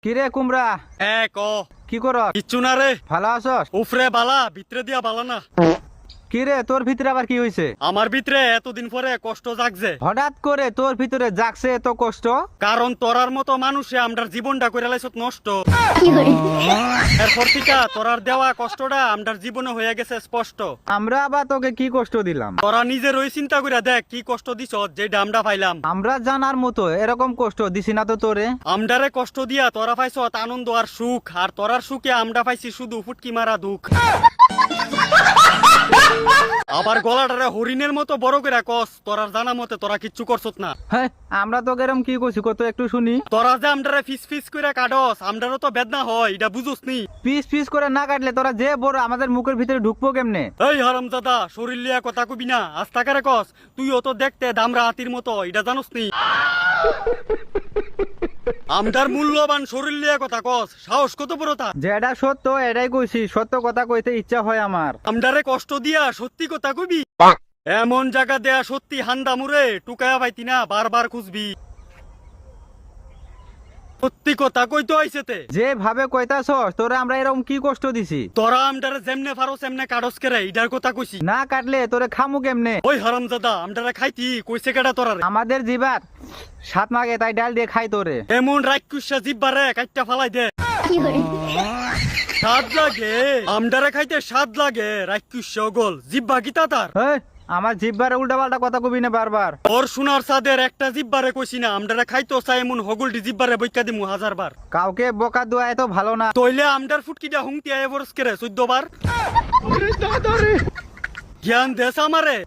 কিরে কুমড়া, ক কি কর? কিচ্ছু না রে। ভালো আছস? উফরে বালা ভিতরে দিয়া বালা না। কিরে তোর ভিতরে আবার কি হয়েছে? আমার ভিতরে এতদিন পরে কষ্ট জাগছে, হঠাৎ করে তোর ভিতরে জাগছে এত কষ্ট? কারণ তোরার মতো মানুষে আমরার জীবনটা করে লাইছত নষ্ট। এরপর থেকে তোরার দেওয়া কষ্টটা আমরার জীবনে হয়ে গেছে স্পষ্ট। আমরা আবার তোকে কি কষ্ট দিলাম? তোরা নিজের ওই চিন্তা করে দেখ কি কষ্ট দিছ, যে ডামটা পাইলাম। আমরা জানার মতো এরকম কষ্ট দিছি না তো তোরে। আমডারে কষ্ট দিয়া তোরা পাইছ আনন্দ আর সুখ, আর তোরার সুখে আমরা পাইছি শুধু ফুটকি মারা দুঃখ। আবার গলাটারে হরিণের মতো বড় করে কস, তোরার জানা মতে তোরা কিচ্ছু করছত না। হ্যাঁ, আমরা তোকে এরকম কি করছি কত একটু শুনি। তোরা যে আমডারে ফিস ফিস করে কাটস, আমডারও তো বেদনা হয়, এটা বুঝোস নি? পিস পিস করে না কাটলে তোরা যে বড় আমাদের মুখের ভিতরে ঢুকবো কেমনে? এই হারামজাদা, শরীর লিয়া কথা কবি না, আস্তাকারে কস। তুইও তো দেখতে দামরা হাতির মতো, এটা জানোস নি? আমদার মূল্যবান শরীর লিয়া কথা কস, সাহস কত বড় তা? যেটা সত্য এটাই কইছি, সত্য কথা কইতে ইচ্ছা হয় আমার। আমদারে কষ্ট দিয়া সত্যি কথা কবি? এমন জায়গা দেয়া সত্যি হান্দা মুরে টুকায়া পাইতি না, বারবার খুঁজবি। সত্যি কথা কইতে আইছেতে। যেভাবে কইতাছস তোরে আমরা এরকম কি কষ্ট দিছি? তোরা আমদারে যেমনে পারো সেমনে কাটস কেরে, ইডার কথা কইছি। না কাটলে তোরে খামু কেমনে? ওই হারামজাদা, আমদারে খাইতি কইছে কেডা তোরারে? আমাদের জিবার সাত মাগে তাই ডাল দিয়ে খাই তোরে। এমন রাক্ষুসা জিব্বারে কাইটটা ফালাই দে। স্বাদ লাগে আমডারে খাইতে, স্বাদ লাগে রাক্ষুসা গোল জিব্বা গীতা তার। এই, আমার জিব্বারে উল্টা পাল্টা কথা কবি না বারবার। ওর সোনার সাদের একটা জিব্বারে কইছি না, আমডারে খাইতো চাই এমন হগলটি জিব্বারে বইকা দিমু 1000 বার। কাউকে বোকা দেওয়া এত ভালো না। তইলে আমডার ফুটকিটা হুংতি আয় বরস করে 14 বার। জ্ঞান দেশ আমারে।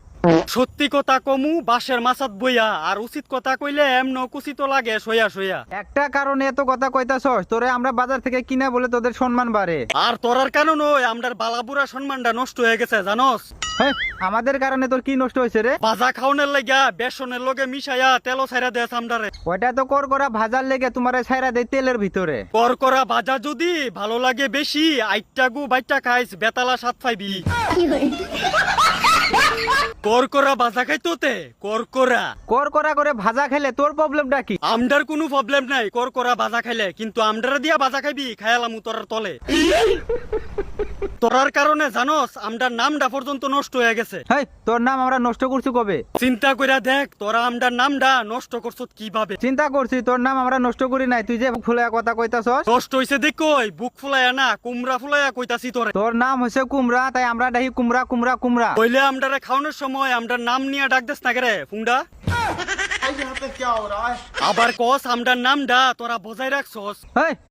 সত্যি কথা কমু বাঁশের মাছাত বইয়া, আর উচিত কথা কইলে এমন কুচিত লাগে সইয়া সইয়া। একটা কারণে এত কথা কইতাছস, তোরে আমরা বাজার থেকে কিনা বলে তোদের সম্মান বাড়ে। আর তোরার কারণ ওই আমডার বালাবুরা সম্মানটা নষ্ট হয়ে গেছে জানোস? হেই, আমাদের কারণে তোর কি নষ্ট হয়েছে রে? ভাজা খাওনের লাগিয়া বেসনের লগে মিশাইয়া তেল ছাইরা দেয় আমডারে। ওইটা তো কর করা ভাজার লেগে তোমার ছাইরা দেয় তেলের ভিতরে। করকরা ভাজা যদি ভালো লাগে বেশি, আইটা গু বাইটা খাইস বেতালা স্বাদ পাইবি। করকরা ভাজা খাইতোতে করকরা কর করা করে ভাজা খেলে তোর প্রবলেমটা কি? আমডার কোনো প্রবলেম নাই করকরা ভাজা খাইলে, কিন্তু আমডারে দিয়া ভাজা খাইবি খায়ালামু তোরার তলে। তোরার কারণে জানোস আমডার নামটা পর্যন্ত নষ্ট হয়ে গেছে। হেই, তোর নাম আমরা নষ্ট করছি কবে? চিন্তা কইরা দেখ তোরা আমডার নামটা নষ্ট করছত কিভাবে। চিন্তা করছি, তোর নাম আমরা নষ্ট করি নাই। তুই যে ফুলায়া কথা কইতাছস। নষ্ট হইছে দেখই বুক ফুলাইয়া না কুমড়া ফুলাইয়া কইতাছি তোরে। তোর নাম হইছে কুমড়া, তাই আমরা ডাহি কুমড়া কুমড়া কুমড়া। কইলে আমডারে খাওয়ানোর সময় আমডার নাম নিয়ে ডাক দেস না কেরে ফুংডা? আবার কস আমডার নামটা তোরা বজায় রাখছস। হেই,